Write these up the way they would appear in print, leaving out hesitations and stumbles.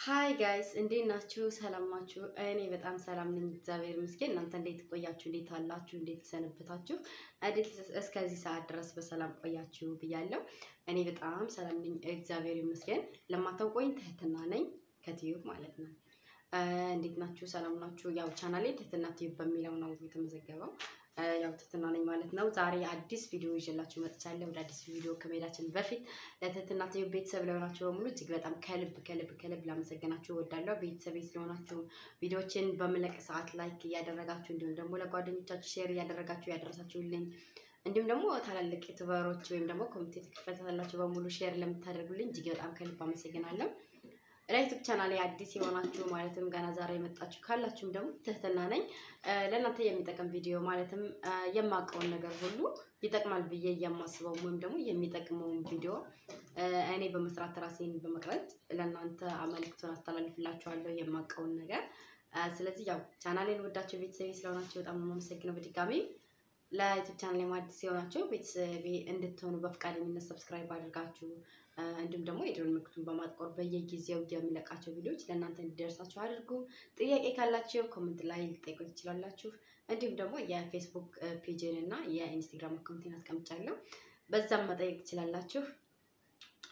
Hi guys, እንዴት ናችሁ? ሰላም ናችሁ? እኔ በጣም ሰላም ነኝ፣ እግዚአብሔር ይመስገን። እናንተ እንዴት ቆያችሁ? እንዴት አላችሁ? እንዴት ሰነበታችሁ? እንዴት እስከዚህ ሰዓት ድረስ በሰላም ቆያችሁ ብያለሁ። እኔ በጣም ሰላም ነኝ፣ እግዚአብሔር ይመስገን። ለማታውቁኝ ትህትና ነኝ ከቲዩብ ማለት ነው። እንዴት ናችሁ? ሰላም ናችሁ? ያው ቻናሌ ትህትና ቲዩብ በሚለው ነው የተመዘገበው። ያው ትህትና ነኝ ማለት ነው። ዛሬ አዲስ ቪዲዮ ይዤላችሁ መጥቻለሁ። ወደ አዲስ ቪዲዮ ከመሄዳችን በፊት ለትህትና ቲዩብ ቤተሰብ ለሆናችሁ በሙሉ እጅግ በጣም ከልብ ላመሰግናችሁ እወዳለሁ። ቤተሰብ ስለሆናችሁ ቪዲዮችን በመለቅ ሰዓት ላይክ እያደረጋችሁ እንዲሁም ደግሞ ለጓደኞቻችሁ ሼር እያደረጋችሁ ያደረሳችሁልኝ እንዲሁም ደግሞ ታላላቅ ዩቲዩበሮች ወይም ደግሞ ኮሚኒቲ ተከታታዮች በሙሉ ሼር ለምታደርጉልኝ እጅግ በጣም ከልብ አመሰግናለሁ። ለዩቲዩብ ቻናሌ አዲስ የሆናችሁ ማለትም ገና ዛሬ የመጣችሁ ካላችሁም ደግሞ ትህትና ነኝ። ለእናንተ የሚጠቅም ቪዲዮ ማለትም የማውቀውን ነገር ሁሉ ይጠቅማል ብዬ የማስበው ወይም ደግሞ የሚጠቅመውን ቪዲዮ እኔ በመስራት ራሴን በመቅረጽ ለእናንተ መልእክቱን አስተላልፍላችኋለሁ የማውቀውን ነገር። ስለዚህ ያው ቻናሌን ወዳችሁ ቤተሰቤ ስለሆናችሁ በጣም የማመሰግነው። በድጋሚ ለዩቲዩብ ቻናሌ አዲስ የሆናችሁ ቤተሰቤ እንድትሆኑ በፍቃደኝነት ሰብስክራይብ አድርጋችሁ እንዲሁም ደግሞ የደወል ምልክቱን በማጥቆር በየጊዜው የሚለቃቸው ቪዲዮዎች ለእናንተ እንዲደርሳችሁ አድርጉ። ጥያቄ ካላችሁ ኮሜንት ላይ ልትጠይቁኝ ትችላላችሁ። እንዲሁም ደግሞ የፌስቡክ ፔጅን እና የኢንስታግራም አካውንቴን አስቀምጫለሁ፣ በዛም መጠየቅ ትችላላችሁ።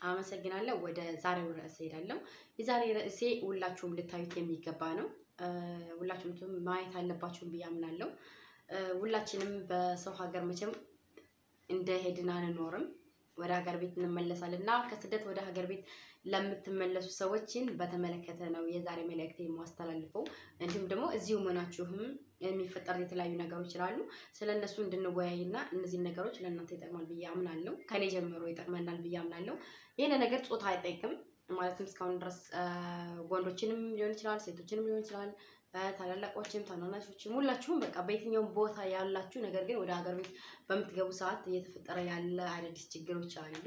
አመሰግናለሁ። ወደ ዛሬው ርዕስ ሄዳለሁ። የዛሬ ርዕሴ ሁላችሁም ልታዩት የሚገባ ነው። ሁላችሁም ማየት አለባችሁ ብዬ አምናለሁ። ሁላችንም በሰው ሀገር መቼም እንደሄድን አንኖርም፣ ወደ ሀገር ቤት እንመለሳለንና ከስደት ወደ ሀገር ቤት ለምትመለሱ ሰዎችን በተመለከተ ነው የዛሬ መልእክቴ የማስተላልፈው። እንዲሁም ደግሞ እዚሁ ሆናችሁም የሚፈጠር የተለያዩ ነገሮች ይላሉ፣ ስለነሱ እንድንወያይና እነዚህ ነገሮች ለእናንተ ይጠቅማል ብዬ አምናለሁ። ከኔ ጀምሮ ይጠቅመናል ብዬ አምናለሁ። ይሄን ነገር ጾታ አይጠይቅም ማለትም እስካሁን ድረስ ወንዶችንም ሊሆን ይችላል፣ ሴቶችንም ሊሆን ይችላል፣ ታላላቆችም ታናናሾችም ሁላችሁም በቃ በየትኛውም ቦታ ያላችሁ ነገር ግን ወደ ሀገር ቤት በምትገቡ ሰዓት እየተፈጠረ ያለ አዳዲስ ችግሮች አሉ።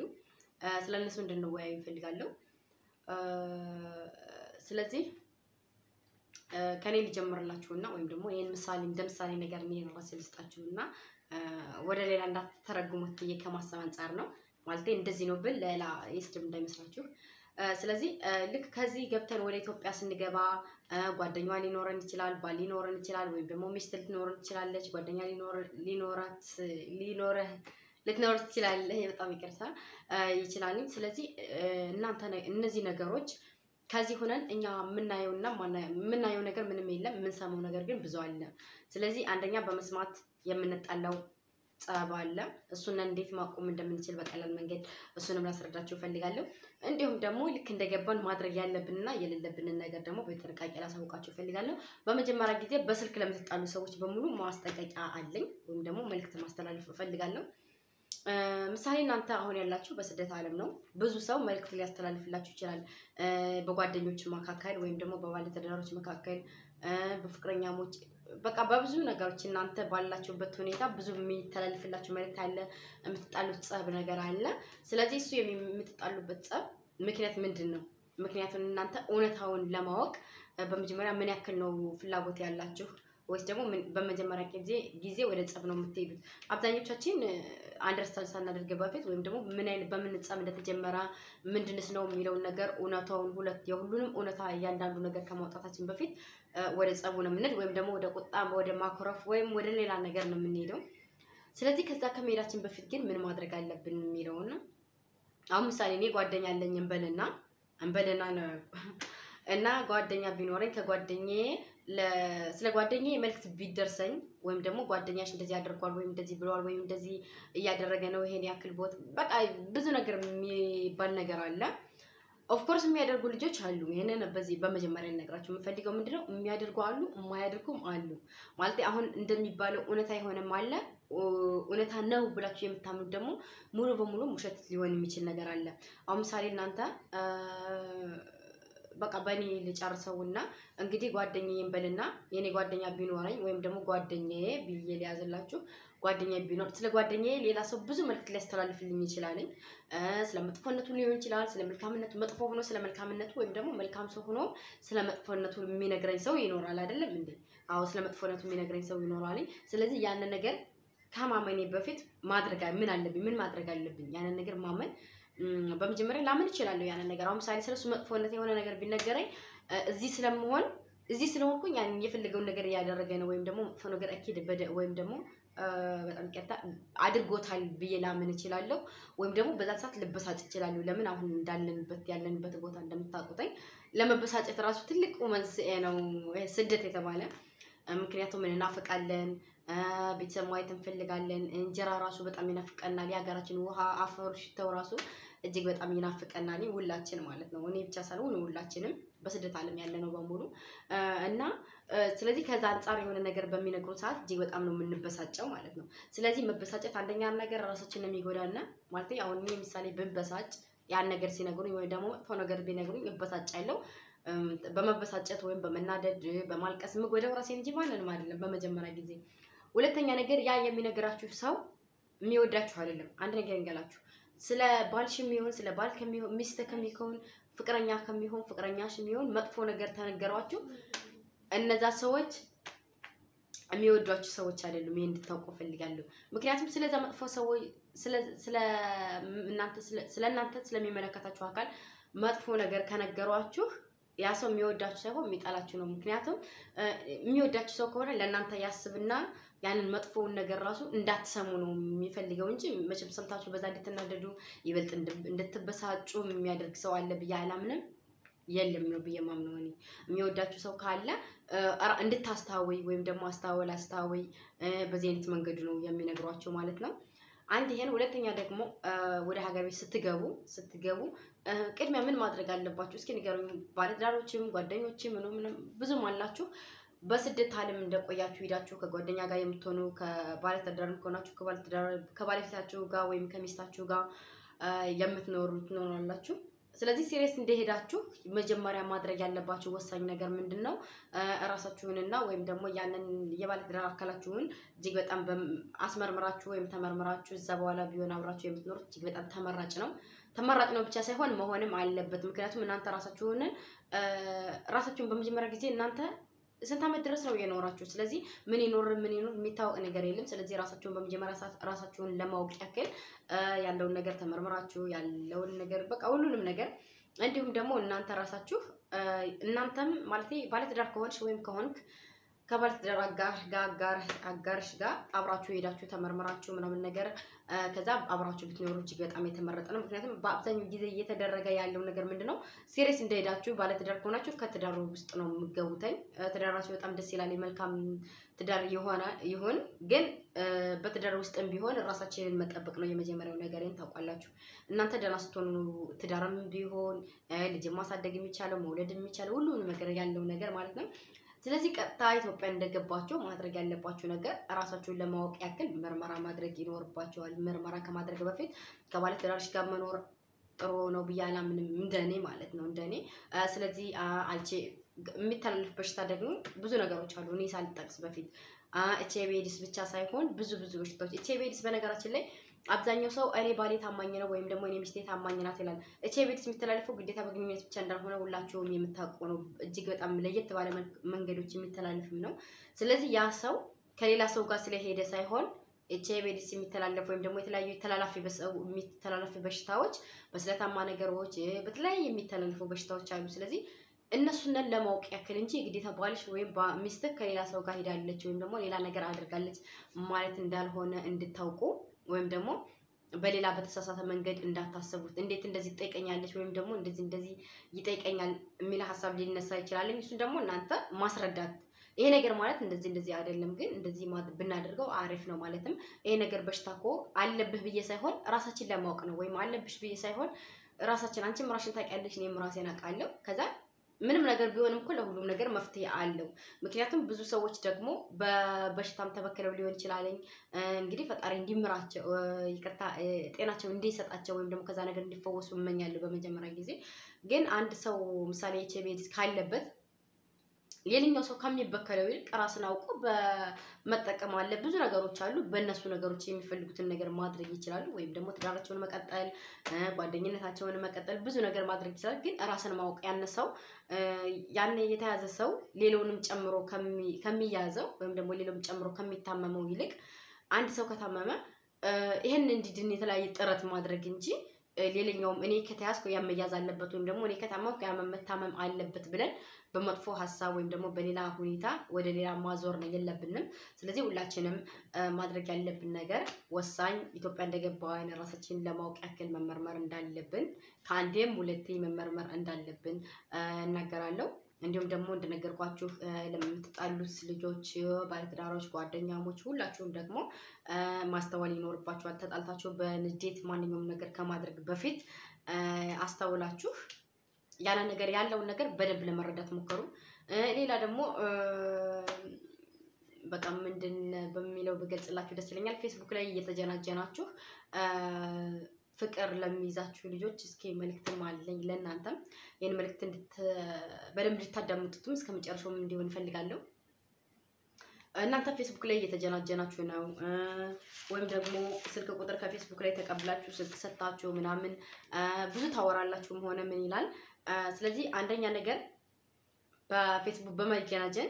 ስለነሱ እንድንወያይ እፈልጋለሁ። ስለዚህ ከኔ ልጀምርላችሁና ወይም ደግሞ ይሄን ምሳሌ እንደምሳሌ ነገር ነው ራሴ ልስጣችሁና ወደ ሌላ እንዳትተረጉሙት ብዬ ከማሰብ አንፃር ነው። ማለት እንደዚህ ነው ብል ሌላ ይስድብ እንዳይመስላችሁ። ስለዚህ ልክ ከዚህ ገብተን ወደ ኢትዮጵያ ስንገባ ጓደኛዋ ሊኖረን ይችላል፣ ባል ሊኖረን ይችላል፣ ወይም ደግሞ ሚስት ልትኖረን ትችላለች፣ ጓደኛ ልትኖር ትችላለች። በጣም ይቅርታ ይችላል። ስለዚህ እናንተ እነዚህ ነገሮች ከዚህ ሆነን እኛ የምናየው ነገር ምንም የለም፣ የምንሰማው ነገር ግን ብዙ አለ። ስለዚህ አንደኛ በመስማት የምንጣላው ጸብ አለ። እሱን እንዴት ማቆም እንደምንችል በቀላል መንገድ እሱንም ላስረዳችሁ እፈልጋለሁ። እንዲሁም ደግሞ ልክ እንደገባን ማድረግ ያለብንና የሌለብንን ነገር ደግሞ በጥንቃቄ ላሳውቃችሁ እፈልጋለሁ። በመጀመሪያ ጊዜ በስልክ ለምትጣሉ ሰዎች በሙሉ ማስጠንቀቂያ አለኝ ወይም ደግሞ መልእክት ማስተላለፍ እፈልጋለሁ። ምሳሌ እናንተ አሁን ያላችሁ በስደት ዓለም ነው። ብዙ ሰው መልእክት ሊያስተላልፍላችሁ ይችላል፣ በጓደኞች መካከል ወይም ደግሞ በባለትዳሮች መካከል፣ በፍቅረኛሞች በቃ በብዙ ነገሮች እናንተ ባላችሁበት ሁኔታ ብዙ የሚተላለፍላችሁ መልእክት አለ፣ የምትጣሉት ጸብ ነገር አለ። ስለዚህ እሱ የምትጣሉበት ጸብ ምክንያት ምንድነው? ምክንያቱም እናንተ እውነታውን ለማወቅ በመጀመሪያ ምን ያክል ነው ፍላጎት ያላችሁ ወይስ ደግሞ በመጀመሪያ ጊዜ ወደ ጸብ ነው የምትሄዱት? አብዛኞቻችን አንደርስታንድ ሳናደርግ በፊት ወይም ደግሞ በምን ጸብ እንደተጀመረ ምንድነስ ነው የሚለውን ነገር እውነታውን የሁሉንም እውነታ እያንዳንዱ ነገር ከማውጣታችን በፊት ወደ ጸቡ ነው የምንሄድ ወይም ደግሞ ወደ ቁጣ ወደ ማኮረፍ ወይም ወደ ሌላ ነገር ነው የምንሄደው። ስለዚህ ከዛ ከመሄዳችን በፊት ግን ምን ማድረግ አለብን የሚለው ነው። አሁን ምሳሌ እኔ ጓደኛ አለኝ እንበልና ነው እና ጓደኛ ቢኖረኝ ከጓደኛዬ ስለ ጓደኛዬ መልእክት ቢደርሰኝ ወይም ደግሞ ጓደኛሽ እንደዚህ አድርጓል ወይም እንደዚህ ብሏል ወይም እንደዚህ እያደረገ ነው ይሄን ያክል ቦት በቃ ብዙ ነገር የሚባል ነገር አለ። ኦፍ ኮርስ የሚያደርጉ ልጆች አሉ። ይሄንን በመጀመሪያ ልነግራችሁ የምፈልገው ምንድነው የሚያደርጉ አሉ፣ የማያደርጉም አሉ። ማለት አሁን እንደሚባለው እውነታ የሆነም አለ፣ እውነታ ነው ብላችሁ የምታምኑት ደግሞ ሙሉ በሙሉ ውሸት ሊሆን የሚችል ነገር አለ። አሁን ምሳሌ እናንተ በቃ በእኔ ልጨርሰውና እንግዲህ ጓደኛዬን በልና የኔ ጓደኛ ቢኖረኝ ወይም ደግሞ ጓደኛዬ ብዬ ሊያዝላችሁ ጓደኛዬ ቢኖር ስለ ጓደኛዬ ሌላ ሰው ብዙ መልእክት ሊያስተላልፍልኝ ይችላል። ስለ መጥፎነቱ ሊሆን ይችላል፣ ስለ መልካምነቱ መጥፎ ሆኖ ስለ መልካምነቱ ወይም ደግሞ መልካም ሰው ሆኖ ስለ መጥፎነቱ የሚነግረኝ ሰው ይኖራል አይደለም እንዴ? አዎ ስለ መጥፎነቱ የሚነግረኝ ሰው ይኖራል። ስለዚህ ያን ነገር ከማመኔ በፊት ምን ማድረግ አለብኝ? ያንን ነገር ማመን በመጀመሪያ ላምን ይችላል ያንን ነገር አሁን ምሳሌ ስለሱ መጥፎነት የሆነ ነገር ቢነገረኝ እዚህ ስለሆንኩኝ ያን የፈለገውን ነገር ያደረገ ነው ወይም ደግሞ መጥፎ ነገር አኪድ ወይም ደግሞ በጣም ቀጣ አድርጎታል ብዬ ላምን ይችላልው ወይም ደግሞ በዛ ሰዓት ልበሳጭ ይችላልው ለምን አሁን ያለንበት ቦታ እንደምታውቁትኝ ለመበሳጨት ራሱ ትልቅ መንስኤ ነው ስደት የተባለ ምክንያቱም እናፈቃለን ቤተሰብ ማየት እንፈልጋለን እንጀራ ራሱ በጣም ይናፍቀናል ያገራችን ውሃ አፈር ሽታው ራሱ እጅግ በጣም ይናፍቀናል ሁላችን ማለት ነው እኔ ብቻ ሳልሆን ሁላችንም በስደት ዓለም ያለነው በሙሉ እና ስለዚህ ከዛ አንፃር የሆነ ነገር በሚነግሩ ሰዓት እጅግ በጣም ነው የምንበሳጨው ማለት ነው ስለዚህ መበሳጨት አንደኛ ነገር ራሳችንን የሚጎዳና ማለት አሁን እኔ ምሳሌ ብበሳጭ ያን ነገር ሲነግሩኝ ወይ ደግሞ መጥፎ ነገር ቢነግሩኝ እበሳጫለሁ በመበሳጨት ወይም በመናደድ በማልቀስ ምጎዳው ራሴን እንጂ ማንንም አይደለም በመጀመሪያ ጊዜ ሁለተኛ ነገር ያ የሚነግራችሁ ሰው የሚወዳችሁ አይደለም አንድ ነገር እንገላችሁ ስለ ባልሽም ይሁን ስለ ባል ከሚሆን ሚስት ከሚሆን ፍቅረኛ ከሚሆን ፍቅረኛሽ የሚሆን መጥፎ ነገር ተነገሯችሁ እነዛ ሰዎች የሚወዷችሁ ሰዎች አይደሉም ይሄን እንድታውቁ ፈልጋለሁ ምክንያቱም ስለዛ መጥፎ ሰዎች ስለናንተ ስለሚመለከታችሁ አካል መጥፎ ነገር ከነገሯችሁ ያ ሰው የሚወዳችሁ ሳይሆን የሚጣላችሁ ነው ምክንያቱም የሚወዳችሁ ሰው ከሆነ ለናንተ ያስብና ያንን መጥፎውን ነገር ራሱ እንዳትሰሙ ነው የሚፈልገው እንጂ መቼም ሰምታችሁ በዛ እንድትናደዱ ይበልጥ እንድትበሳጩ የሚያደርግ ሰው አለ በያላምንም የለም ነው በየማምነው እኔ የሚወዳችሁ ሰው ካለ እንድታስታውይ ወይም ደግሞ አስታውይ በዚህ አይነት መንገድ ነው የሚነግሯቸው ማለት ነው አንድ ይሄን ሁለተኛ ደግሞ ወደ ሀገር ቤት ስትገቡ ቅድሚያ ምን ማድረግ አለባችሁ እስኪ ንገሩኝ ባለትዳሮችም ጓደኞችም ምንም ብዙም አላችሁ በስደት ዓለም እንደቆያችሁ ሄዳችሁ ከጓደኛ ጋር የምትሆኑ ከባለትዳርም ከሆናችሁ ከባለቤታችሁ ጋር ወይም ከሚስታችሁ ጋር የምትኖሩት ነው አላችሁ ስለዚህ ሲሪየስ እንደሄዳችሁ መጀመሪያ ማድረግ ያለባችሁ ወሳኝ ነገር ምንድነው ራሳችሁንና ወይም ደግሞ ያንን የባለትዳር አካላችሁን እጅግ በጣም አስመርምራችሁ ወይም ተመርምራችሁ እዛ በኋላ ቢሆን አብራችሁ የምትኖሩት እጅግ በጣም ተመራጭ ነው ብቻ ሳይሆን መሆንም አለበት ምክንያቱም እናንተ ራሳችሁን በመጀመሪያ ጊዜ እናንተ ስንት አመት ድረስ ነው የኖራችሁ ስለዚህ ምን ይኖር የሚታወቅ ነገር የለም ስለዚህ ራሳችሁን በመጀመሪያ ራሳችሁን ለማወቅ ያክል ያለውን ነገር ተመርምራችሁ ያለውን ነገር በቃ ሁሉንም ነገር እንዲሁም ደግሞ እናንተ ራሳችሁ እናንተም ማለት ባለትዳር ከሆንሽ ወይም ከሆንክ ከባለትዳር አጋርሽ ጋር አብራችሁ ሄዳችሁ ተመርምራችሁ ምናምን ነገር ከዛ አብራችሁ ብትኖሩ እጅግ በጣም የተመረጠ ነው ምክንያቱም በአብዛኛው ጊዜ እየተደረገ ያለው ነገር ምንድነው ሲሪየስ እንደሄዳችሁ ባለትዳር ከሆናችሁ ከትዳሩ ውስጥ ነው የምትገቡተኝ ትዳራችሁ በጣም ደስ ይላል መልካም ትዳር ይሆን ግን በትዳር ውስጥም ቢሆን ራሳችንን መጠበቅ ነው የመጀመሪያው ነገርን ታውቃላችሁ እናንተ ደህና ስትሆኑ ትዳርም ቢሆን ልጅ ማሳደግ የሚቻለው መውለድ የሚቻለው ሁሉንም ነገር ያለው ነገር ማለት ነው ስለዚህ ቀጥታ ኢትዮጵያ እንደገባችሁ ማድረግ ያለባችሁ ነገር ራሳችሁን ለማወቅ ያክል ምርመራ ማድረግ ይኖርባችኋል ምርመራ ከማድረግ በፊት ከባለትዳርሽ ጋር መኖር ጥሩ ነው ብያላ ምንም እንደኔ ማለት ነው እንደኔ ስለዚህ የሚተላለፍ በሽታ ደግሞ ብዙ ነገሮች አሉ እኔ ሳልጠቅስ በፊት ኤችአይቪ ኤድስ ብቻ ሳይሆን ብዙ በሽታዎች ኤችአይቪ ኤድስ በነገራችን ላይ አብዛኛው ሰው እኔ ባሌ ታማኝ ነው ወይም ደግሞ እኔ ሚስቴ ታማኝ ናት ይላል ኤችአይቪ ኤድስ የሚተላለፈው ግዴታ በግንኙነት ብቻ እንዳልሆነ ሁላችሁም የምታውቁ ነው እጅግ በጣም ለየት ባለ መንገዶች የሚተላለፍም ነው ስለዚህ ያ ሰው ከሌላ ሰው ጋር ስለሄደ ሳይሆን ኤችአይቪ ኤድስ የሚተላለፍ ወይም ደግሞ የተለያዩ የሚተላለፉ በሽታዎች በስለታማ ነገሮች በተለያየ የሚተላለፉ በሽታዎች አሉ ስለዚህ እነሱን ለማወቅ ያክል እንጂ ግዴታ ባልሽ ወይም ሚስትህ ከሌላ ሰው ጋር ሄዳለች ወይም ደግሞ ሌላ ነገር አድርጋለች ማለት እንዳልሆነ እንድታውቁ ወይም ደግሞ በሌላ በተሳሳተ መንገድ እንዳታስቡት እንዴት እንደዚህ ትጠይቀኛለች ወይም ደግሞ እንደዚህ ይጠይቀኛል የሚል ሐሳብ ሊነሳ ይችላል እሱ ደግሞ እናንተ ማስረዳት ይሄ ነገር ማለት እንደዚህ አይደለም ግን እንደዚህ ብናደርገው አሪፍ ነው ማለትም ይሄ ነገር በሽታኮ አለብህ ብዬ ሳይሆን ራሳችን ለማወቅ ነው ወይም አለብሽ ብዬ ሳይሆን ራሳችን አንቺም ራስሽን ታውቂያለሽ እኔም ራሴን አውቃለሁ ከዛ ምንም ነገር ቢሆንም እኮ ለሁሉም ነገር መፍትሄ አለው ምክንያቱም ብዙ ሰዎች ደግሞ በበሽታም ተበከለው ሊሆን ይችላል እንግዲህ ፈጣሪ እንዲምራቸው ይቅርታ ጤናቸው እንዲሰጣቸው ወይም ደግሞ ከዛ ነገር እንዲፈወሱ እመኛለሁ በመጀመሪያ ጊዜ ግን አንድ ሰው ምሳሌ ኤችአይቪ ኤድስ ካለበት የሌላኛው ሰው ከሚበከለው ይልቅ ራስን አውቆ በመጠቀም አለ ብዙ ነገሮች አሉ በእነሱ ነገሮች የሚፈልጉትን ነገር ማድረግ ይችላሉ ወይም ደግሞ ትዳራቸውን መቀጠል ጓደኝነታቸውን መቀጠል ብዙ ነገር ማድረግ ይችላል ግን ራስን ማወቅ ያነሰው ያን የተያዘ ሰው ሌላውንም ጨምሮ ከሚያዘው ወይም ደግሞ ሌላውንም ጨምሮ ከሚታመመው ይልቅ አንድ ሰው ከታመመ ይሄን እንዲድን የተለያየ ጥረት ማድረግ እንጂ ሌላኛውም እኔ ከተያዝኩ ያመያዝ አለበት ወይም ደግሞ እኔ ከታመምኩ ያመመታመም አለበት ብለን በመጥፎ ሐሳብ ወይም ደግሞ በሌላ ሁኔታ ወደ ሌላ ማዞር ነው የለብንም። ስለዚህ ሁላችንም ማድረግ ያለብን ነገር ወሳኝ ኢትዮጵያ እንደገባን ራሳችንን ለማወቅ ያክል መመርመር እንዳለብን ከአንዴም ሁለቴ መመርመር እንዳለብን እናገራለሁ። እንዲሁም ደግሞ እንደነገርኳችሁ ለምትጣሉት ልጆች ባለትዳሮች ጓደኛሞች ሁላችሁም ደግሞ ማስተዋል ይኖርባችኋል። ተጣልታችሁ በንዴት ማንኛውም ነገር ከማድረግ በፊት አስተውላችሁ ያለ ነገር ያለውን ነገር በደንብ ለመረዳት ሞክሩ። ሌላ ደግሞ በቃ ምንድን በሚለው በገልጽላችሁ ደስ ይለኛል። ፌስቡክ ላይ እየተጀናጀናችሁ ፍቅር ለሚይዛችሁ ልጆች እስኪ መልእክትም አለኝ ለእናንተም ይሄን መልእክት በደንብ ልታዳምጡትም እስከመጨረሻው እንዲሆን ፈልጋለሁ። እናንተ ፌስቡክ ላይ እየተጀናጀናችሁ ነው ወይም ደግሞ ስልክ ቁጥር ከፌስቡክ ላይ ተቀብላችሁ ስልክ ሰጣችሁ ምናምን ብዙ ታወራላችሁም ሆነ ምን ይላል። ስለዚህ አንደኛ ነገር በፌስቡክ በመጀናጀን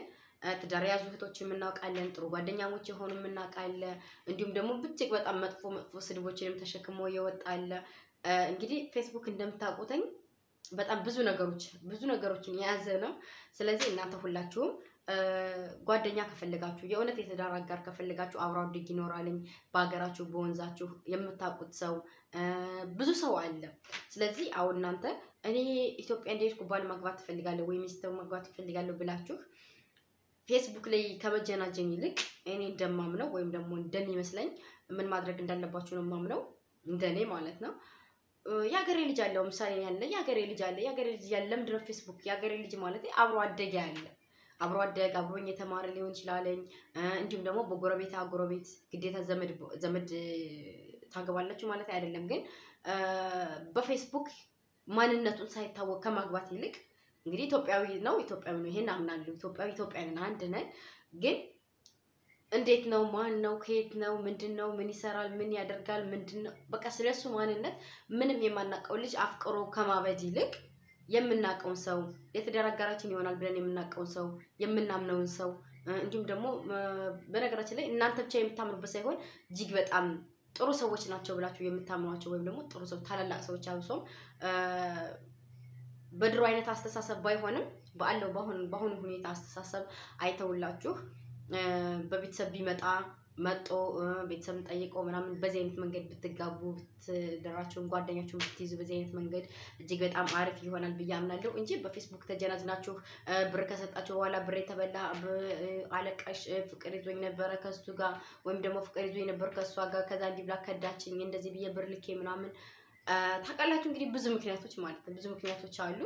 ትዳር ያዙ እህቶችን እናውቃለን፣ ጥሩ ጓደኛሞች የሆኑ እናውቃለን። እንዲሁም ደግሞ ብቻ በጣም መጥፎ ስድቦችንም ተሸክሞ ይወጣል። እንግዲህ ፌስቡክ እንደምታውቁትኝ በጣም ብዙ ነገሮችን የያዘ ነው። ስለዚህ እናንተ ሁላችሁም ጓደኛ ከፈልጋችሁ የእውነት የትዳር አጋር ከፈልጋችሁ አብራው አደግ ይኖራልኝ በአገራችሁ በወንዛችሁ የምታውቁት ሰው ብዙ ሰው አለ። ስለዚህ አሁን እናንተ እኔ ኢትዮጵያ እንደሄድኩ ባል ማግባት ፈልጋለሁ ወይ ሚስት ማግባት ፈልጋለሁ ብላችሁ ፌስቡክ ላይ ከመጀናጀን ይልቅ እኔ እንደማምነው ወይም ደግሞ እንደሚመስለኝ ምን ማድረግ እንዳለባችሁ ነው ማምነው እንደኔ ማለት ነው። ያገሬ ልጅ አለው ምሳሌ ያለ ያገሬ ልጅ ያለ ምንድነው ፌስቡክ ያገሬ ልጅ ማለት አብሮ አደግ ያለ አብሮ አደግ አብሮኝ የተማረ ሊሆን ይችላልኝ። እንዲሁም ደግሞ በጎረቤት ግዴታ ዘመድ ታገባላችሁ ማለት አይደለም። ግን በፌስቡክ ማንነቱን ሳይታወቅ ከማግባት ይልቅ እንግዲህ ኢትዮጵያዊ ነው ይሄን አምናለሁ። ኢትዮጵያዊን አንድ ነን። ግን እንዴት ነው ማን ነው ከየት ነው ምንድነው ምን ይሰራል ምን ያደርጋል ምንድነው በቃ ስለሱ ማንነት ምንም የማናቀው ልጅ አፍቅሮ ከማበድ ይልቅ የምናቀውን ሰው የትዳር አጋራችን ይሆናል ብለን የምናቀውን ሰው የምናምነውን ሰው እንዲሁም ደግሞ በነገራችን ላይ እናንተ ብቻ የምታምኑበት ሳይሆን እጅግ በጣም ጥሩ ሰዎች ናቸው ብላችሁ የምታምኗቸው ወይም ደግሞ ጥሩ ሰው ታላላቅ ሰዎች አብሶም በድሮ አይነት አስተሳሰብ ባይሆንም ባለው በአሁኑ ሁኔታ አስተሳሰብ አይተውላችሁ በቤተሰብ ቢመጣ መጥቶ ቤተሰብን ጠይቆ ምናምን በዚህ አይነት መንገድ ብትጋቡ ብትደራችሁን ጓደኛችሁን ብትይዙ በዚህ አይነት መንገድ እጅግ በጣም አሪፍ ይሆናል ብዬ አምናለሁ እንጂ በፌስቡክ ተጀናጅናችሁ ብር ከሰጣችሁ በኋላ ብር የተበላ አለቃሽ ፍቅር ይዞኝ ነበር ከሱ ጋር ወይም ደግሞ ፍቅር ይዞኝ ነበር ከሷ ጋር ከዛ እንዲብላ ከዳችኝ እንደዚህ ብዬ ብር ልኬ ምናምን ታቃላችሁ እንግዲህ ብዙ ምክንያቶች ማለት ነው ብዙ ምክንያቶች አሉ።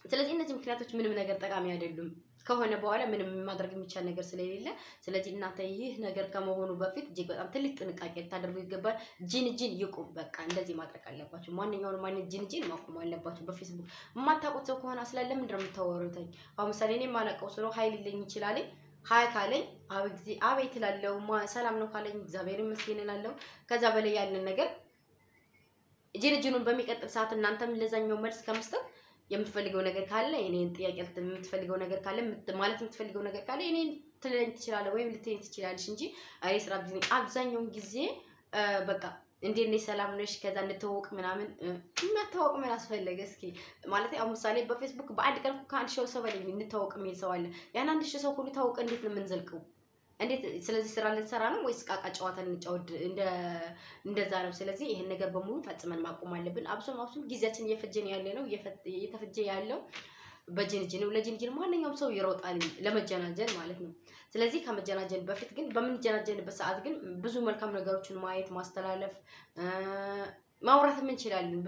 ስለዚህ እነዚህ ምክንያቶች ምንም ነገር ጠቃሚ አይደሉም ከሆነ በኋላ ምንም ማድረግ የሚቻል ነገር ስለሌለ ስለዚህ እናንተ ይህ ነገር ከመሆኑ በፊት እጅግ በጣም ትልቅ ጥንቃቄ ታደርጉ ይገባል። ጂን ይቁም በቃ እንደዚህ ማድረግ አለባችሁ። ማንኛውንም ማንነት ጂን ማቆም አለባችሁ። በፌስቡክ የማታውቁት ሰው ከሆነ አስላለ ምንድነው የምታወሩት? አሁን ምሳሌ እኔ ማላውቀው ሰው ኃይል ይለኝ ይችላል ሃይ ካለኝ አቤት እላለሁ ሰላም ነው ካለኝ እግዚአብሔር ይመስገን እላለሁ። ከዛ በላይ ያለን ነገር ጂኑን በሚቀጥል ሰዓት እናንተም ለዛኛው መልስ ከመስጠት የምትፈልገው ነገር ካለ እኔን ጥያቄ የምትፈልገው ነገር ካለ ማለት የምትፈልገው ነገር ካለ እኔን ትለኝ ትችላለህ ወይም ልትለኝ ትችላለሽ እንጂ አይ ስራ ቢዝነስ አብዛኛውን ጊዜ በቃ እንዴት ነው ሰላም ነሽ ከዛ እንተዋወቅ ምናምን መተዋወቅ ምን አስፈልገ እስኪ ማለት አሁን ምሳሌ በፌስቡክ በአንድ ቀን ከአንድ ሰው በላይ እንተዋወቅ የሚል ሰው አለ። ያን አንድ ሰው ሁሉ ታውቀ እንዴት ነው የምንዘልቀው? እንዴት ስለዚህ ስራ ልንሰራ ነው ወይስ ቃቃ ጨዋታ ልንጫወት እንደዛ ነው? ስለዚህ ይሄን ነገር በሙሉ ፈጽመን ማቆም አለብን። አብሶም ጊዜያችን እየፈጀን ያለ ነው እየተፈጀ ያለው በጅንጅን ነው። ለጅንጅን ማንኛውም ሰው ይሮጣል ለመጀናጀን ማለት ነው። ስለዚህ ከመጀናጀን በፊት ግን በመጀናጀንበት ሰዓት ግን ብዙ መልካም ነገሮችን ማየት ማስተላለፍ ማውራት እንችላለን።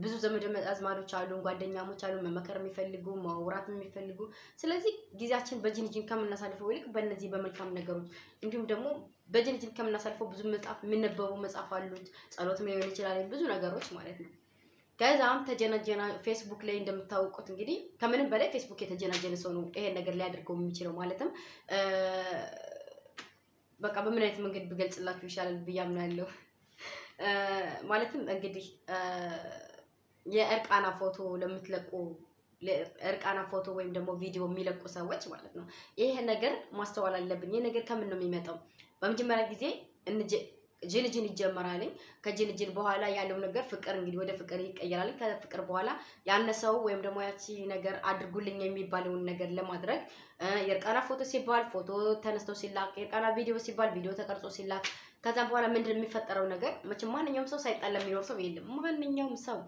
ብዙ ዘመድ አዝማዶች አሉ ጓደኛሞች አሉ መመከር የሚፈልጉ ማውራት የሚፈልጉ። ስለዚህ ጊዜያችን በጅንጅን ከምናሳልፈው ይልቅ በእነዚህ በመልካም ነገሮች እንዲሁም ደግሞ በጅንጅን ከምናሳልፈው ብዙ መጽሐፍ የሚነበቡ መጽሐፍ አሉት ጸሎትም ሊሆን ይችላል ብዙ ነገሮች ማለት ነው። ከዛም ተጀናጀና ፌስቡክ ላይ እንደምታውቁት እንግዲህ ከምንም በላይ ፌስቡክ የተጀናጀነ ሰው ነው ይሄን ነገር ሊያደርገው የሚችለው ማለትም በቃ በምን አይነት መንገድ ብገልጽላችሁ ይሻላል ብያምናለሁ። ማለትም እንግዲህ የእርቃና ፎቶ ለምትለቁ እርቃና ፎቶ ወይም ደግሞ ቪዲዮ የሚለቁ ሰዎች ማለት ነው ይሄ ነገር ማስተዋል አለብን። ይሄ ነገር ከምን ነው የሚመጣው? በመጀመሪያ ጊዜ ጅን ይጀመራል ከጅን በኋላ ያለው ነገር ፍቅር እንግዲህ ወደ ፍቅር ይቀየራል ከፍቅር በኋላ ያነሰው ወይም ደግሞ ያቺ ነገር አድርጉልኝ የሚባለውን ነገር ለማድረግ የርቃና ፎቶ ሲባል ፎቶ ተነስተው ሲላክ የርቃና ቪዲዮ ሲባል ቪዲዮ ተቀርጾ ሲላክ ከዛ በኋላ ምንድነው የሚፈጠረው ነገር መቼም ማንኛውም ሰው ሳይጣላ የሚኖር ሰው የለም ማንኛውም ሰው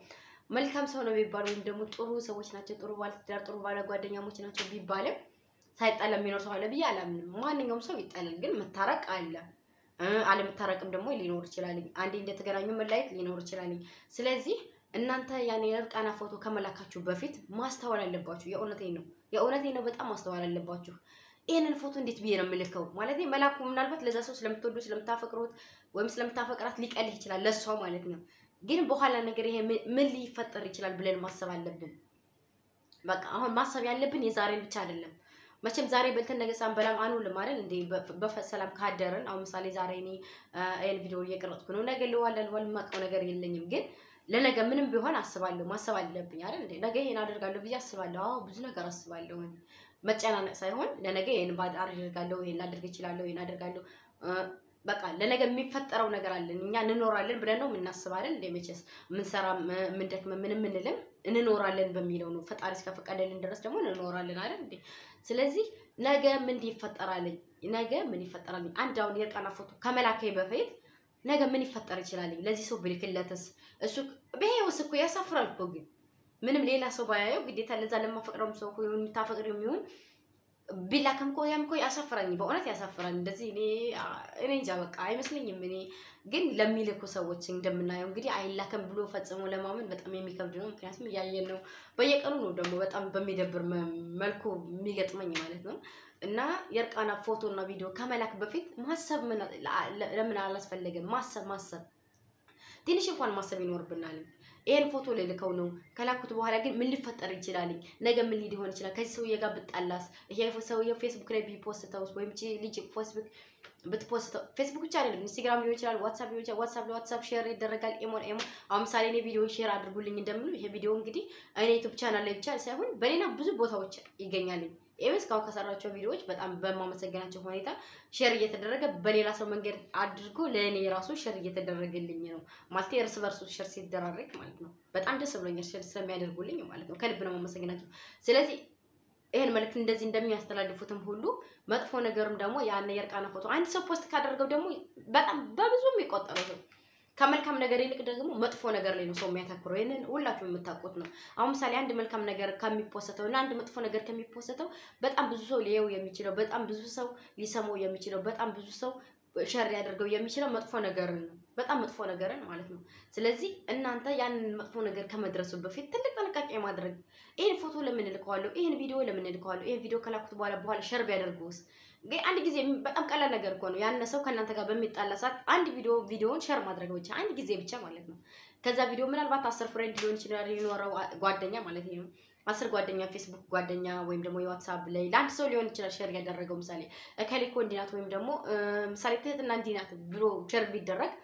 መልካም ሰው ነው ቢባል ወይም ደግሞ ጥሩ ሰዎች ናቸው ጥሩ ባለትዳር ጥሩ ባለ ጓደኛሞች ናቸው ቢባልም ሳይጣላ የሚኖር ሰው አለ ብዬ አላምንም ማንኛውም ሰው ይጣላል ግን መታረቅ አለ አለመታረቅም ደግሞ ሊኖር ይችላል አንዴ እንደተገናኙ መላእክት ሊኖር ይችላል ስለዚህ እናንተ ያኔ የርቃና ፎቶ ከመላካችሁ በፊት ማስተዋል አለባችሁ የእውነቴን ነው በጣም ማስተዋል አለባችሁ ይሄንን ፎቶ እንዴት ብዬ ነው የምልከው ማለት ነው መላኩ ምናልባት ለዛ ሰው ስለምትወዱ ስለምታፈቅሩት ወይም ስለምታፈቅራት ሊቀልህ ይችላል ለሷ ማለት ነው ግን በኋላ ነገር ይሄ ምን ሊፈጠር ይችላል ብለን ማሰብ አለብን በቃ አሁን ማሰብ ያለብን የዛሬን ብቻ አይደለም መቼም ዛሬ በልተን ነገ ሳንበላም አንውልም አይደል እንዴ በሰላም ካደረን አሁን ምሳሌ ዛሬ እኔ ይሄን ቪዲዮ እየቀረጽኩ ነው ነገ ለዋል ማቀው ነገር የለኝም ግን ለነገ ምንም ቢሆን አስባለሁ ማሰብ አለብኝ አይደል እንዴ ነገ ይሄን አደርጋለሁ ብዬ አስባለሁ አዎ ብዙ ነገር አስባለሁ መጨናነቅ ሳይሆን ለነገ ይሄን አደርጋለሁ ይሄን ላደርግ እችላለሁ ይሄን አደርጋለሁ በቃ ለነገ የሚፈጠረው ነገር አለን እኛ እንኖራለን ብለን ነው የምናስበው አይደል እንዴ መቼስ ምን ሰራ ምን ደክመ ምንም ምንልም እንኖራለን በሚለው ነው ፈጣሪ እስከፈቀደልን ድረስ ደግሞ እንኖራለን አይደል እንዴ ስለዚህ ነገ ምን ይፈጠራል ነገ ምን ይፈጠራል አንድ አሁን የርቃና ፎቶ ከመላከይ በፊት ነገ ምን ይፈጠር ይችላል ለዚህ ሰው ብልክለትስ እሱ በህይወት እኮ ያሳፍራል እኮ ግን ምንም ሌላ ሰው ባያየው ግዴታ ለዛ ለማፈቅረው ሰው ይሁን ታፈቅሪው ይሁን ቢላከም እኮ ያም እኮ ያሳፍራኝ በእውነት ያሳፍራል እንደዚህ እኔ እንጃ በቃ አይመስልኝም እኔ ግን ለሚልኩ ሰዎች እንደምናየው እንግዲህ አይላከም ብሎ ፈጽሞ ለማመን በጣም የሚከብድ ነው ምክንያቱም ያየን ነው በየቀኑ ነው ደግሞ በጣም በሚደብር መልኩ የሚገጥመኝ ማለት ነው እና የርቃና ፎቶና ቪዲዮ ከመላክ በፊት ማሰብ ለምን አላስፈልገም ማሰብ ትንሽ እንኳን ማሰብ ይኖርብናል ይሄን ፎቶ ልልከው ነው ከላኩት በኋላ ግን ምን ሊፈጠር ይችላል ነገ ምን ሊሆን ይችላል ከዚህ ሰውዬ ጋር ብጣላስ ይሄ ሰውዬ ፌስቡክ ላይ ቢፖስተው ወይም ልጅ ፌስቡክ ብትፖስተው ፌስቡክ ብቻ አይደለም ኢንስታግራም ሊሆን ይችላል ዋትስአፕ ሊሆን ይችላል ዋትስአፕ ሼር ይደረጋል ኢሞ አሁን ምሳሌ እኔ ቪዲዮ ሼር አድርጉልኝ እንደምሉ ይሄ ቪዲዮ እንግዲህ እኔ ዩቲዩብ ቻናል ላይ ብቻ ሳይሆን በሌላ ብዙ ቦታዎች ይገኛል ኤምስ ካው ከሰራቸው ቪዲዮዎች በጣም በማመሰግናቸው ሁኔታ ሼር እየተደረገ በሌላ ሰው መንገድ አድርጎ ለኔ ራሱ ሼር እየተደረገልኝ ነው ማለት እርስ በርሱ ሼር ሲደራረግ ማለት ነው በጣም ደስ ብሎኛል ሼር ስለሚያደርጉልኝ ማለት ነው ከልብ ነው ማመሰግናቸው ስለዚህ ይሄን መልእክት እንደዚህ እንደሚያስተላልፉትም ሁሉ መጥፎ ነገርም ደግሞ ያን የርቃና ፎቶ አንድ ሰው ፖስት ካደረገው ደግሞ በጣም በብዙ የሚቆጠረው ከመልካም ነገር ይልቅ ደግሞ መጥፎ ነገር ላይ ነው ሰው የሚያተኩረው ይሄንን ሁላችሁም የምታውቁት ነው አሁን ምሳሌ አንድ መልካም ነገር ከሚፖስተው እና አንድ መጥፎ ነገር ከሚፖስተው በጣም ብዙ ሰው ሊየው የሚችለው በጣም ብዙ ሰው ሊሰማው የሚችለው በጣም ብዙ ሰው ሸር ያደርገው የሚችለው መጥፎ ነገርን ነው በጣም መጥፎ ነገርን ማለት ነው ስለዚህ እናንተ ያንን መጥፎ ነገር ከመድረሱ በፊት ትልቅ ጥንቃቄ ማድረግ ይሄን ፎቶ ለምን ልከዋለሁ ይሄን ቪዲዮ ለምን ልከዋለሁ ይሄን ቪዲዮ ከላኩት በኋላ ሸር ቢያደርጉስ ግን አንድ ጊዜ በጣም ቀላል ነገር እኮ ነው ያን ሰው ከናንተ ጋር በሚጣላ ሰዓት አንድ ቪዲዮውን ሼር ማድረግ ብቻ አንድ ጊዜ ብቻ ማለት ነው ከዛ ቪዲዮ ምናልባት 10 ፍሬንድ ሊሆን ይችላል ይኖረው ጓደኛ ማለት ነው 10 ጓደኛ ፌስቡክ ጓደኛ ወይም ደግሞ የዋትስአፕ ላይ ለአንድ ሰው ሊሆን ይችላል ሼር ያደረገው ምሳሌ ከሊኮ እንዲናት ወይም ደግሞ ምሳሌ ትህትና እንዲናት ብሎ ሼር ቢደረግ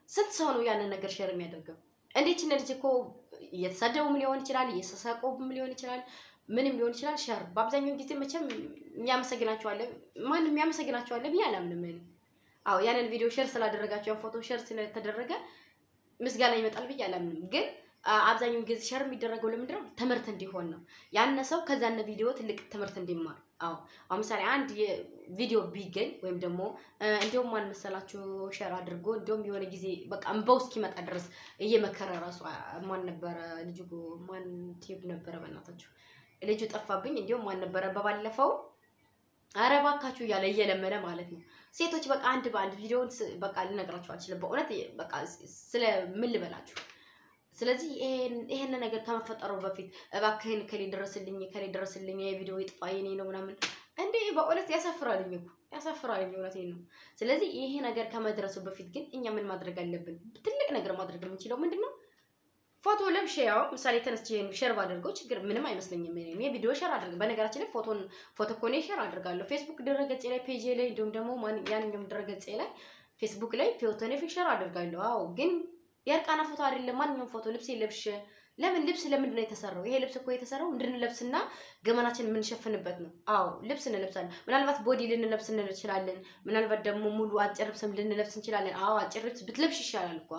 ስንት ሰው ነው ያንን ነገር ሼር የሚያደርገው እንዴት ልጅ እኮ እየተሳደቡም ሊሆን ይችላል እየተሳቀቁም ሊሆን ይችላል ምንም ሊሆን ይችላል ሼር በአብዛኛው ጊዜ መቼም የሚያመሰግናቸዋለሁ ማንም የሚያመሰግናቸዋለሁ ቢያላምንም አዎ ያንን ቪዲዮ ሼር ስላደረጋቸው ያን ፎቶ ሼር ስለተደረገ ምስጋና ይመጣል ቢያላምንም ግን አብዛኛው ጊዜ ሼር የሚደረገው ለምንድነው ትምህርት እንዲሆን ነው ያን ሰው ከዛነ ቪዲዮ ትልቅ ትምህርት እንዲማር አዎ ምሳሌ አንድ ቪዲዮ ቢገኝ ወይም ደግሞ እንደውም ማን መሰላችሁ ሼር አድርጎ እንደውም የሆነ ጊዜ በቃ እንባው እስኪመጣ ድረስ እየመከረ ራሱ ማን ነበር ልጅ ማን ቲዩብ ነበር በእናታችሁ ልጅ ጠፋብኝ እንደውም ማን ነበር በባለፈው አረባካችሁ ያለ እየለመደ ማለት ነው ሴቶች በቃ አንድ በአንድ ቪዲዮን በቃ ልነግራችሁ አልችልም በእውነት በቃ ስለ ምን ልበላችሁ ስለዚህ ይሄን ነገር ከመፈጠሩ በፊት እባክህን ከሌ ድረስልኝ የቪዲዮ ይጥፋ የኔ ነው ምናምን እንዴ በእውነት ያሳፍራልኝ እውነቴን ነው ስለዚህ ይሄ ነገር ከመድረሱ በፊት ግን እኛ ምን ማድረግ አለብን ትልቅ ነገር ማድረግ የምንችለው ምንድነው ፎቶ ለብሼው ምሳሌ ተነስቼ ሼር ባደርገው ችግር ምንም አይመስለኝም እኔ ቪዲዮ ሼር አድርግ በነገራችን ላይ ፎቶ ኮኔ ሼር አድርጋለሁ ፌስቡክ ድረገጽ ላይ ፔጅ ላይ እንደውም ደግሞ ያንኛው ድረገጽ ላይ ፌስቡክ ላይ ፎቶ ሼር አድርጋለሁ አዎ ግን የርቃና ፎቶ አይደለም ማንኛውም ፎቶ ልብስ ለብሼ ለምን ልብስ ለምንድን ነው የተሰራው? ይሄ ልብስ እኮ የተሰራው እንድንለብስና ገመናችንን የምንሸፍንበት ነው። አዎ ልብስ እንለብሳለን። ምናልባት ቦዲ ልንለብስ እንችላለን። ምናልባት ደግሞ ሙሉ አጭር ልብስም ልንለብስ እንችላለን። አዎ አጭር ልብስ ብትለብሽ ይሻላል እኮ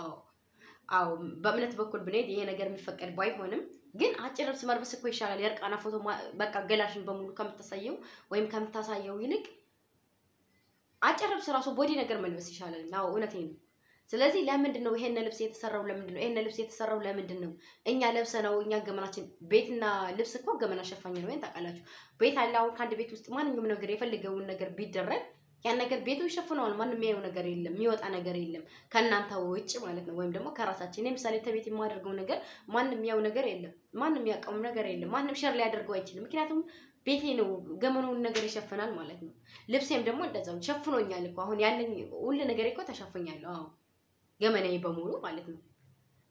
አዎ በእምነት በኩል ብንሄድ ይሄ ነገር የሚፈቀድ ባይሆንም ግን አጭር ልብስ መልበስ እኮ ይሻላል። የእርቃና ፎቶ በቃ ገላሽን በሙሉ ከምትሳየው ወይም ከምታሳየው ይልቅ አጭር ልብስ ራሱ ቦዲ ነገር መልበስ ይሻላል። አዎ እውነቴን ነው። ስለዚህ ለምንድን ነው ይሄን ልብስ የተሰራው? ለምንድን ነው ይሄን ልብስ የተሰራው? ለምንድን ነው እኛ ለብሰነው እኛ ገመናችን ቤትና ልብስ እኮ ገመና ሸፋኝ ነው ወይ ታውቃላችሁ? ቤት አለ። አሁን ከአንድ ቤት ውስጥ ማንኛውም ነገር የፈለገውን ነገር ቢደረግ ያን ነገር ቤቱ ይሸፍነዋል። ማንም የሚያየው ነገር የለም፣ የሚወጣ ነገር የለም ከእናንተ ውጭ ማለት ነው። ወይም ደግሞ ከራሳችን ለምሳሌ ተቤት የማደርገው ነገር ማንም የሚያየው ነገር የለም፣ ማንም የሚያውቀው ነገር የለም፣ ማንም ሸር ሊያደርገው አይችልም። ምክንያቱም ቤቴ ነው ገመናውን ነገር ይሸፍናል ማለት ነው። ልብሴም ደግሞ እንደዛው ሸፍኖኛል እኮ አሁን ያለኝ ሁሉ ነገር እኮ ተሸፍኛለሁ። አዎ ገመናዬ በሙሉ ማለት ነው።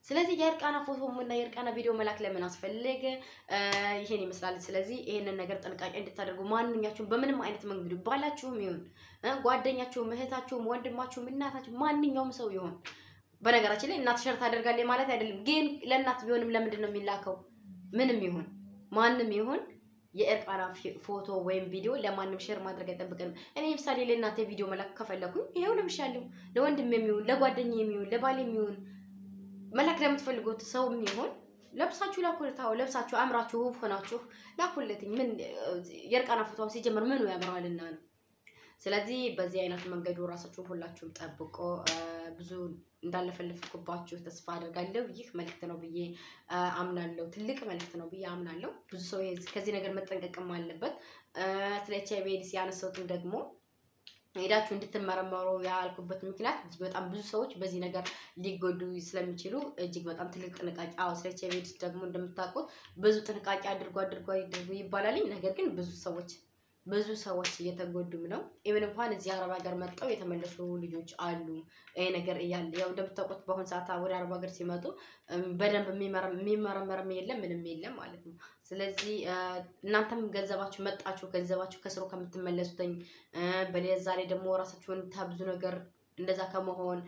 ስለዚህ የእርቃና ፎቶም እና የእርቃና ቪዲዮ መላክ ለምን አስፈለገ? ይሄን ይመስላል። ስለዚህ ይሄንን ነገር ጥንቃቄ እንድታደርጉ ማንኛችሁም በምንም አይነት መንገድ ባላችሁም ይሁን ጓደኛችሁም፣ እህታችሁም፣ ወንድማችሁም፣ እናታችሁም ማንኛውም ሰው ይሁን በነገራችን ላይ እናት ሸር ታደርጋለች ማለት አይደለም። ግን ለእናት ቢሆንም ለምንድን ነው የሚላከው? ምንም ይሁን ማንም ይሁን የእርቃና ፎቶ ወይም ቪዲዮ ለማንም ሼር ማድረግ አይጠብቅም። እኔ ምሳሌ ለእናቴ ቪዲዮ መላክ ከፈለኩኝ ይሄው ለምሻለሁ። ለወንድም የሚሆን ለጓደኛዬ የሚሆን ለባል የሚሆን መላክ ለምትፈልጉት ሰው የሚሆን ለብሳችሁ ላኩልታው። ለብሳችሁ አምራችሁ ውብ ሆናችሁ ላኩልትኝ። ምን የእርቃና ፎቶ ሲጀምር ምኑ ያምራልና ነው። ስለዚህ በዚህ አይነት መንገዱ ራሳችሁ ሁላችሁም ጠብቆ ብዙ እንዳለፈልፍኩባችሁ ተስፋ አደርጋለሁ። ይህ መልእክት ነው ብዬ አምናለሁ። ትልቅ መልእክት ነው ብዬ አምናለሁ። ብዙ ሰው ከዚህ ነገር መጠንቀቅም አለበት። ስለ ኤችአይቪ ኤድስ ያነሳሁትም ደግሞ ሄዳችሁ እንድትመረመሩ ያልኩበት ምክንያት እጅግ በጣም ብዙ ሰዎች በዚህ ነገር ሊጎዱ ስለሚችሉ እጅግ በጣም ትልቅ ጥንቃቄ ስለ ኤችአይቪ ኤድስ ደግሞ እንደምታውቁት ብዙ ጥንቃቄ አድርጉ ይባላል። ነገር ግን ብዙ ሰዎች እየተጎዱም ነው። ኢቭን እንኳን እዚህ አረብ ሀገር መጥተው የተመለሱ ልጆች አሉ። ይሄ ነገር እያለ ያው እንደምታውቁት በአሁን ሰዓት ወደ አረብ ሀገር ሲመጡ በደንብ የሚመረመርም የለም ምንም የለም ማለት ነው። ስለዚህ እናንተም ገንዘባችሁ መጣችሁ ገንዘባችሁ ከስሩ ከምትመለሱትኝ በለዛ ላይ ደግሞ ራሳችሁን ብዙ ነገር እንደዛ ከመሆን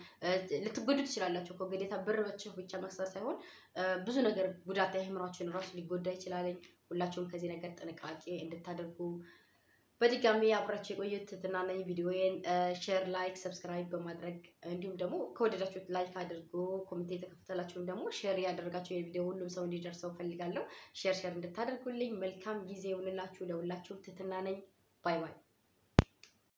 ልትጎዱ ትችላላችሁ እኮ ግዴታ ብር ብቻ መክሰር ሳይሆን ብዙ ነገር ጉዳት ያህምራችሁን ራሱ ሊጎዳ ይችላል። ሁላችሁም ከዚህ ነገር ጥንቃቄ እንድታደርጉ በድጋሚ አብራችሁ የቆዩት ትህትና ነኝ። ቪዲዮዬን ሼር፣ ላይክ፣ ሰብስክራይብ በማድረግ እንዲሁም ደግሞ ከወደዳችሁት ላይክ አድርጉ። ኮሜንት የተከፈተላችሁም ደግሞ ሼር ያደርጋችሁ የቪዲዮ ሁሉም ሰው እንዲደርሰው ፈልጋለሁ። ሼር እንድታደርጉልኝ መልካም ጊዜ ይሁንላችሁ። ለሁላችሁም ትህትና ነኝ። ባይ ባይ።